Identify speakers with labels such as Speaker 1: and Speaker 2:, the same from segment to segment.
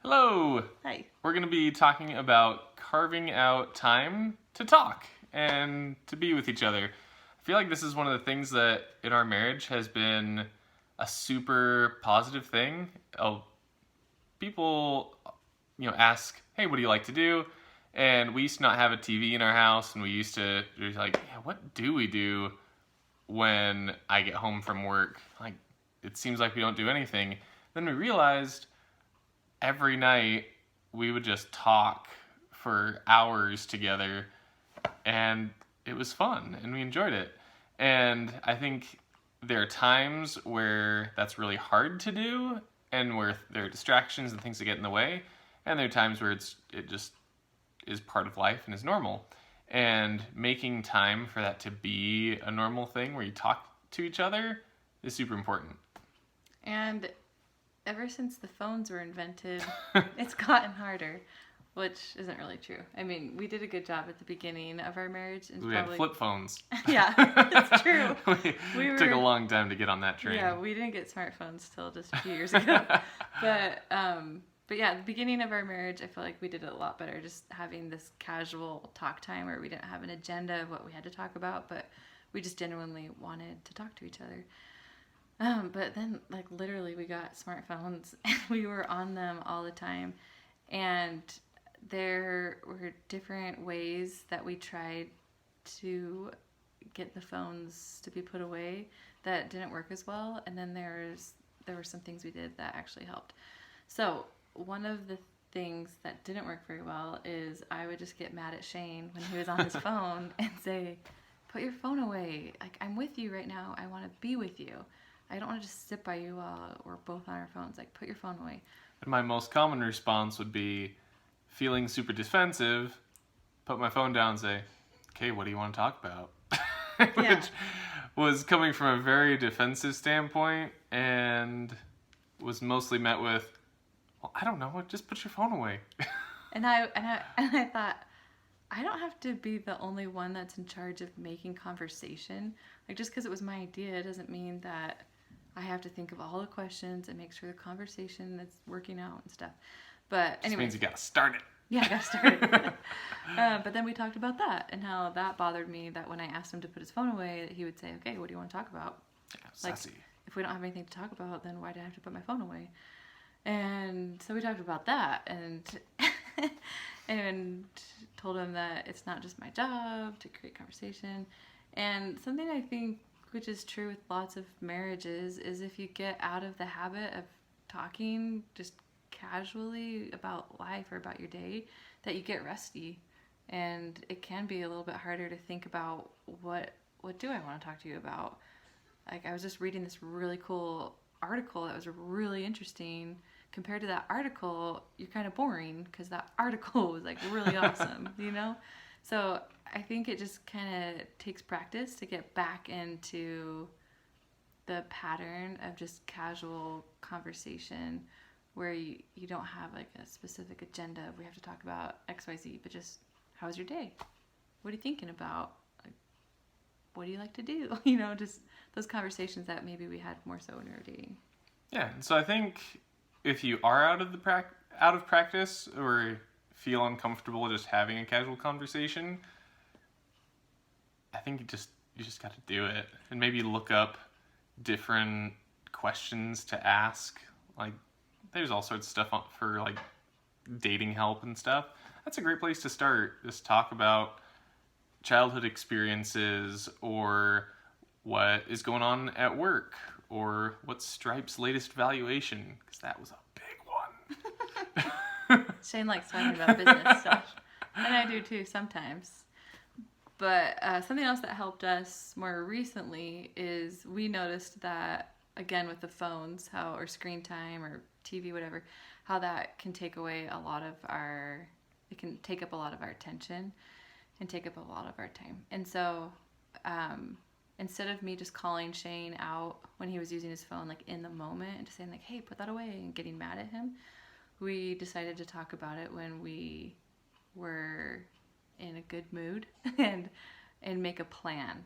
Speaker 1: Hello!
Speaker 2: Hi.
Speaker 1: We're going to be talking about carving out time to talk and to be with each other. I feel like this is one of the things that in our marriage has been a super positive thing. People, ask, hey, what do you like to do? And we used to not have a TV in our house, and we used to be like, yeah, what do we do when I get home from work? Like, it seems like we don't do anything. Then we realized every night we would just talk for hours together, and it was fun and we enjoyed it. And I think there are times where that's really hard to do and where there are distractions and things that get in the way, and there are times where it just is part of life and is normal. And making time for that to be a normal thing where you talk to each other is super important.
Speaker 2: And ever since the phones were invented, it's gotten harder, which isn't really true. I mean, we did a good job at the beginning of our marriage. And
Speaker 1: We had flip phones.
Speaker 2: Yeah, it's true.
Speaker 1: We took a long time to get on that train.
Speaker 2: Yeah, we didn't get smartphones till just a few years ago. But yeah, at the beginning of our marriage, I feel like we did it a lot better. Just having this casual talk time where we didn't have an agenda of what we had to talk about, but we just genuinely wanted to talk to each other. But then, like, literally, we got smartphones and we were on them all the time. And there were different ways that we tried to get the phones to be put away that didn't work as well. And then there were some things we did that actually helped. So one of the things that didn't work very well is I would just get mad at Shane when he was on his phone and say, "Put your phone away. Like, I'm with you right now. I want to be with you. I don't want to just sit by you while we're both on our phones. Like, put your phone away."
Speaker 1: And my most common response would be feeling super defensive, put my phone down and say, okay, what do you want to talk about?
Speaker 2: Yeah.
Speaker 1: Which was coming from a very defensive standpoint and was mostly met with, well, I don't know, just put your phone away.
Speaker 2: And I thought, I don't have to be the only one that's in charge of making conversation. Like, just because it was my idea doesn't mean that I have to think of all the questions and make sure the conversation is working out and stuff. But
Speaker 1: Just
Speaker 2: anyway,
Speaker 1: means you gotta start it.
Speaker 2: yeah, I got started. But then we talked about that and how that bothered me. That when I asked him to put his phone away, that he would say, "Okay, what do you want to talk about?"
Speaker 1: Yeah,
Speaker 2: Like,
Speaker 1: sassy.
Speaker 2: if we don't have anything to talk about, then why do I have to put my phone away? And so we talked about that and and told him that it's not just my job to create conversation. And something I think which is true with lots of marriages is if you get out of the habit of talking just casually about life or about your day, that you get rusty, and it can be a little bit harder to think about what do I want to talk to you about. Like, I was just reading this really cool article that was really interesting. Compared to that article, you're kind of boring because that article was like really awesome, you know? So I think it just kind of takes practice to get back into the pattern of just casual conversation where you don't have like a specific agenda of we have to talk about XYZ, but just how was your day? What are you thinking about? Like, what do you like to do? You know, just those conversations that maybe we had more so when we were dating.
Speaker 1: Yeah, and so I think if you are out of practice or feel uncomfortable just having a casual conversation, I think you just got to do it, and maybe look up different questions to ask. Like, there's all sorts of stuff for like dating help and stuff. That's a great place to start. Just talk about childhood experiences, or what is going on at work, or what's Stripe's latest valuation, because that was a big one.
Speaker 2: Shane likes talking about business stuff, and I do too sometimes. But something else that helped us more recently is we noticed that, again, with the phones, how, or screen time or TV, whatever, how that can take away a lot of our, it can take up a lot of our attention and take up a lot of our time. And so instead of me just calling Shane out when he was using his phone, like in the moment, and just saying like, "Hey, put that away," and getting mad at him, we decided to talk about it when we were in a good mood and make a plan.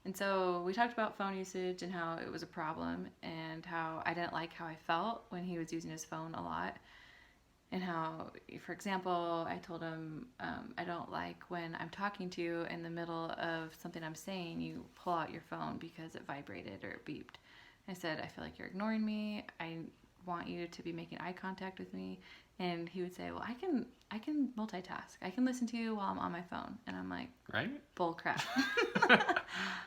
Speaker 2: And so we talked about phone usage and how it was a problem and how I didn't like how I felt when he was using his phone a lot. And how, for example, I told him, I don't like when I'm talking to you in the middle of something I'm saying, you pull out your phone because it vibrated or it beeped. I said, I feel like you're ignoring me. I want you to be making eye contact with me. And he would say, well, I can multitask. I can listen to you while I'm on my phone. And I'm like,
Speaker 1: Right?
Speaker 2: bull crap. And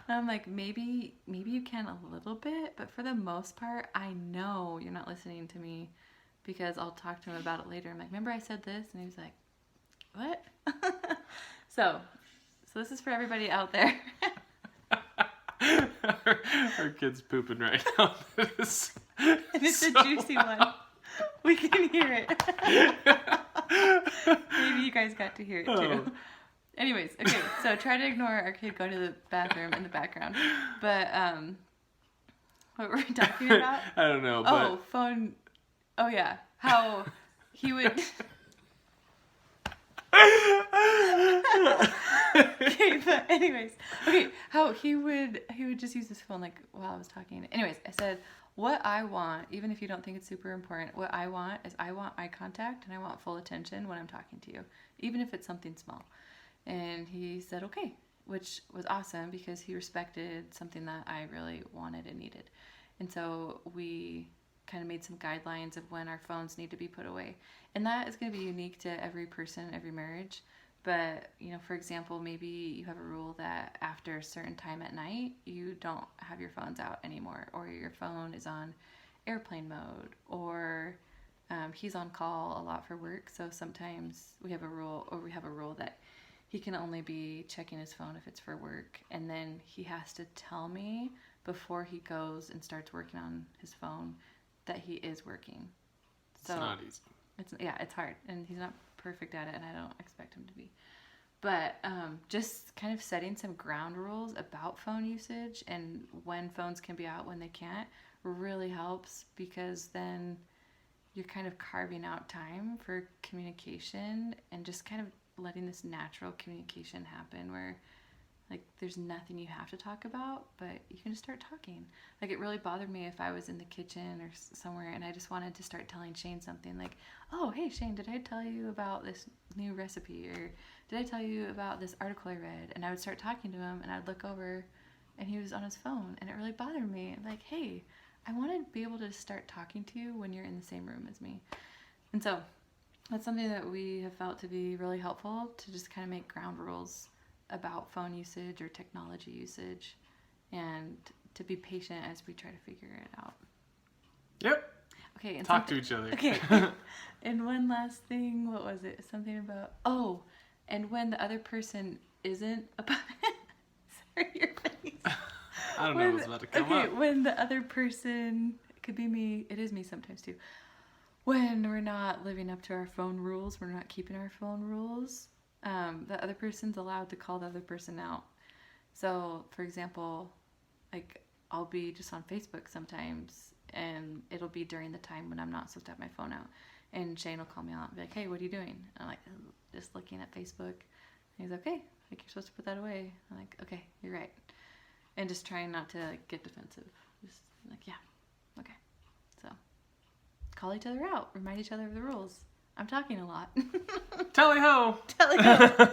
Speaker 2: I'm like, maybe you can a little bit, but for the most part, I know you're not listening to me because I'll talk to him about it later. I'm like, remember I said this? And he was like, what? So this is for everybody out there.
Speaker 1: Our kid's pooping right now.
Speaker 2: And it's a juicy one. We can hear it. Maybe you guys got to hear it too.
Speaker 1: Oh.
Speaker 2: Anyways, okay, so try to ignore our kid going to the bathroom in the background. But what were we talking about?
Speaker 1: I don't know,
Speaker 2: Oh,
Speaker 1: but
Speaker 2: phone. Oh yeah, how he would. Okay, but anyways, okay, how he would just use his phone like while I was talking. Anyways, I said what I want, even if you don't think it's super important, what I want is I want eye contact and I want full attention when I'm talking to you, even if it's something small. And he said okay, which was awesome because he respected something that I really wanted and needed. And so we kind of made some guidelines of when our phones need to be put away. And that is going to be unique to every person, every marriage. But, for example, maybe you have a rule that after a certain time at night, you don't have your phones out anymore, or your phone is on airplane mode, or he's on call a lot for work. So sometimes we have a rule that he can only be checking his phone if it's for work. And then he has to tell me before he goes and starts working on his phone that he is working. So
Speaker 1: it's not easy.
Speaker 2: It's hard, and he's not perfect at it, and I don't expect him to be. But just kind of setting some ground rules about phone usage and when phones can be out, when they can't, really helps, because then you're kind of carving out time for communication and just kind of letting this natural communication happen where like there's nothing you have to talk about, but you can just start talking. Like it really bothered me if I was in the kitchen or somewhere and I just wanted to start telling Shane something like, oh, hey Shane, did I tell you about this new recipe? Or did I tell you about this article I read? And I would start talking to him and I'd look over and he was on his phone and it really bothered me. I'm like, hey, I want to be able to start talking to you when you're in the same room as me. And so that's something that we have felt to be really helpful, to just kind of make ground rules about phone usage or technology usage, and to be patient as we try to figure it out.
Speaker 1: Yep.
Speaker 2: Okay. And
Speaker 1: talk to each other.
Speaker 2: Okay. And one last thing, what was it? Something about, and when the other person isn't about it. Sorry, your face.
Speaker 1: I don't know what's about to come up.
Speaker 2: When the other person, it could be me, it is me sometimes too. When we're not living up to our phone rules, we're not keeping our phone rules, the other person's allowed to call the other person out. So, for example, like I'll be just on Facebook sometimes, and it'll be during the time when I'm not supposed to have my phone out. And Shane will call me out and be like, hey, what are you doing? And I'm like, just looking at Facebook. And he's like, okay, like you're supposed to put that away. I'm like, okay, you're right. And just trying not to get defensive. Just like, yeah, okay. So, call each other out. Remind each other of the rules. I'm talking a lot.
Speaker 1: Tally ho!
Speaker 2: Tally ho!